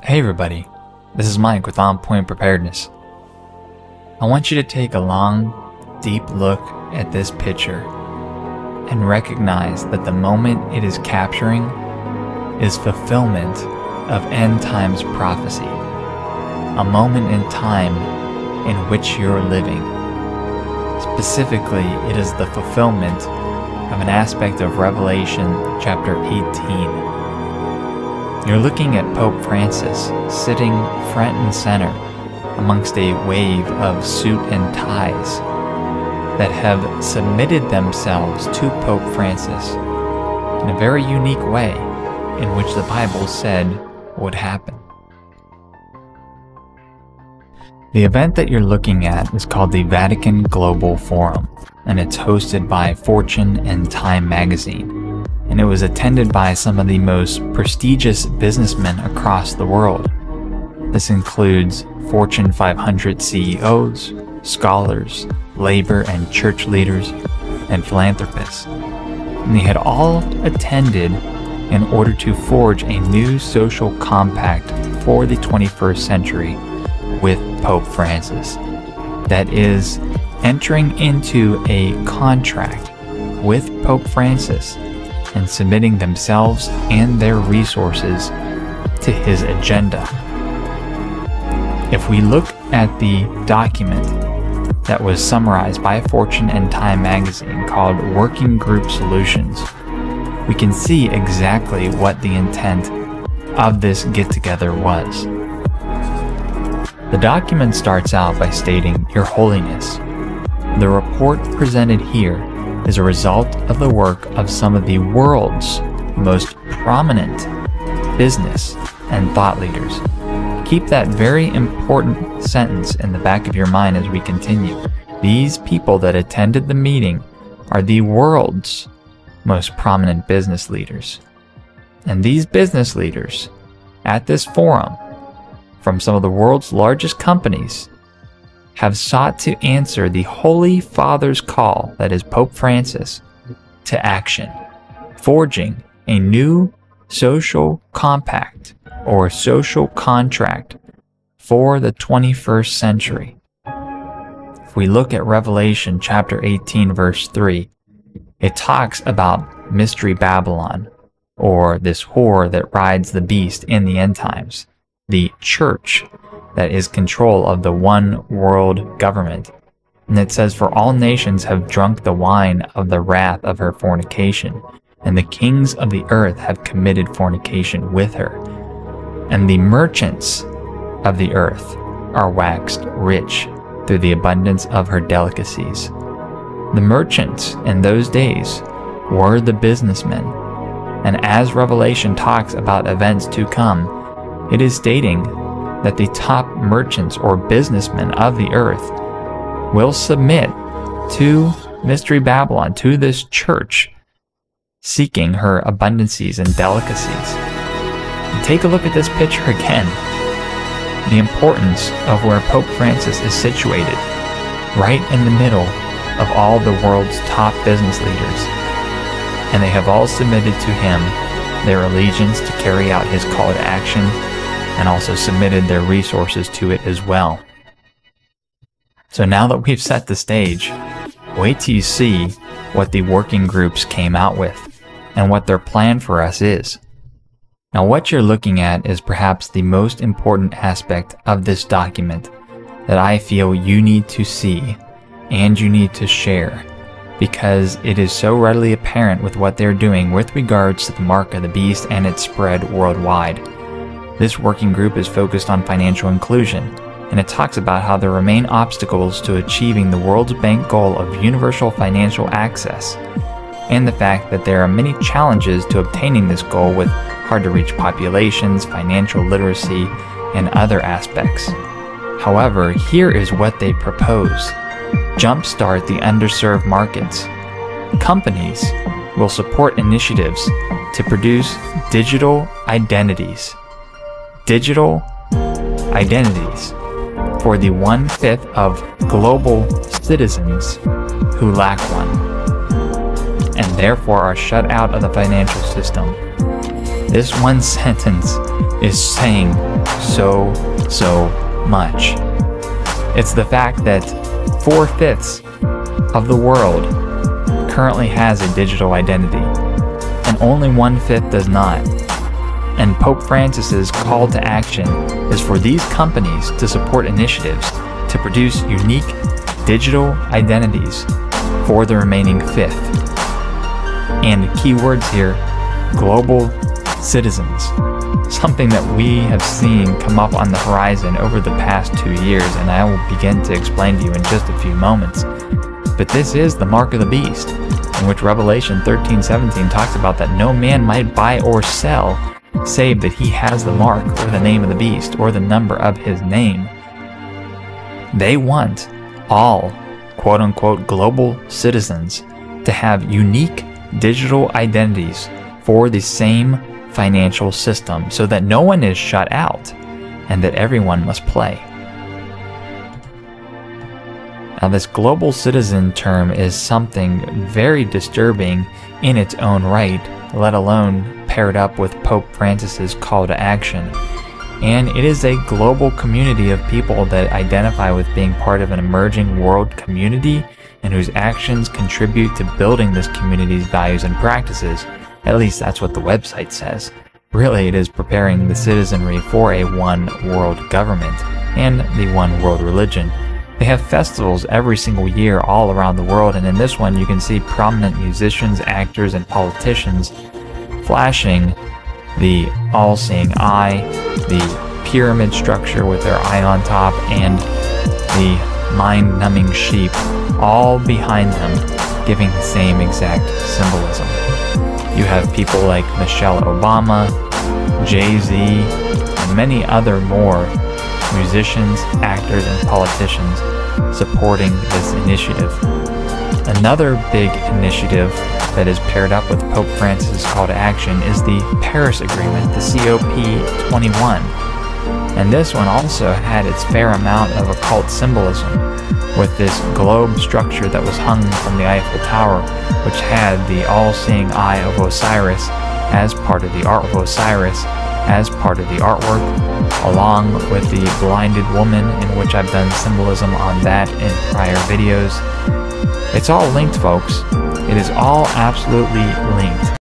Hey everybody, this is Mike with On Point Preparedness. I want you to take a long, deep look at this picture and recognize that the moment it is capturing is fulfillment of end times prophecy, a moment in time in which you're living. Specifically, it is the fulfillment of an aspect of Revelation chapter 18. You're looking at Pope Francis sitting front and center amongst a wave of suit and ties that have submitted themselves to Pope Francis in a very unique way in which the Bible said would happen. The event that you're looking at is called the Vatican Global Forum, and it's hosted by Fortune and Time magazine. And it was attended by some of the most prestigious businessmen across the world. This includes Fortune 500 CEOs, scholars, labor and church leaders, and philanthropists. And they had all attended in order to forge a new social compact for the 21st century with Pope Francis. That is, entering into a contract with Pope Francis and submitting themselves and their resources to his agenda. If we look at the document that was summarized by Fortune and Time magazine called Working Group Solutions, we can see exactly what the intent of this get-together was. The document starts out by stating, "Your Holiness, the report presented here is a result of the work of some of the world's most prominent business and thought leaders." Keep that very important sentence in the back of your mind as we continue. These people that attended the meeting are the world's most prominent business leaders. And these business leaders at this forum, from some of the world's largest companies, have sought to answer the Holy Father's call, that is Pope Francis, to action, forging a new social compact or social contract for the 21st century. If we look at Revelation chapter 18 verse 3, it talks about Mystery Babylon, or this whore that rides the beast in the end times, the church that is control of the one world government. And it says, "For all nations have drunk the wine of the wrath of her fornication, and the kings of the earth have committed fornication with her. And the merchants of the earth are waxed rich through the abundance of her delicacies." The merchants in those days were the businessmen. And as Revelation talks about events to come, it is stating that the top merchants or businessmen of the earth will submit to Mystery Babylon, to this church, seeking her abundancies and delicacies. And take a look at this picture again. The importance of where Pope Francis is situated, right in the middle of all the world's top business leaders. And they have all submitted to him their allegiance to carry out his call to action, and also submitted their resources to it as well. So now that we've set the stage, wait till you see what the working groups came out with and what their plan for us is. Now what you're looking at is perhaps the most important aspect of this document that I feel you need to see and you need to share, because it is so readily apparent with what they're doing with regards to the mark of the beast and its spread worldwide. This working group is focused on financial inclusion, and it talks about how there remain obstacles to achieving the World Bank goal of universal financial access, and the fact that there are many challenges to obtaining this goal with hard-to-reach populations, financial literacy, and other aspects. However, here is what they propose. Jumpstart the underserved markets. Companies will support initiatives to produce digital identities for the 1/5 of global citizens who lack one, and therefore are shut out of the financial system. This one sentence is saying so much. It's the fact that 4/5 of the world currently has a digital identity, and only 1/5 does not. And Pope Francis's call to action is for these companies to support initiatives to produce unique digital identities for the remaining 1/5. And key words here, global citizens. Something that we have seen come up on the horizon over the past 2 years, and I will begin to explain to you in just a few moments. But this is the mark of the beast, in which Revelation 13:17 talks about that no man might buy or sell save that he has the mark or the name of the beast or the number of his name. They want all quote-unquote global citizens to have unique digital identities for the same financial system so that no one is shut out and that everyone must play. Now, this global citizen term is something very disturbing in its own right, let alone paired up with Pope Francis's call to action. And it is a global community of people that identify with being part of an emerging world community and whose actions contribute to building this community's values and practices. At least that's what the website says. Really, it is preparing the citizenry for a one world government and the one world religion. They have festivals every single year all around the world, and in this one you can see prominent musicians, actors, and politicians flashing the all-seeing eye, the pyramid structure with their eye on top, and the mind-numbing sheep all behind them, giving the same exact symbolism. You have people like Michelle Obama, Jay-Z, and many other more musicians, actors, and politicians supporting this initiative. Another big initiative that is paired up with Pope Francis' call to action is the Paris Agreement, the COP21. And this one also had its fair amount of occult symbolism, with this globe structure that was hung from the Eiffel Tower, which had the all-seeing eye of Osiris as part of the artwork, along with the blinded woman, in which I've done symbolism on that in prior videos. It's all linked, folks. It is all absolutely linked.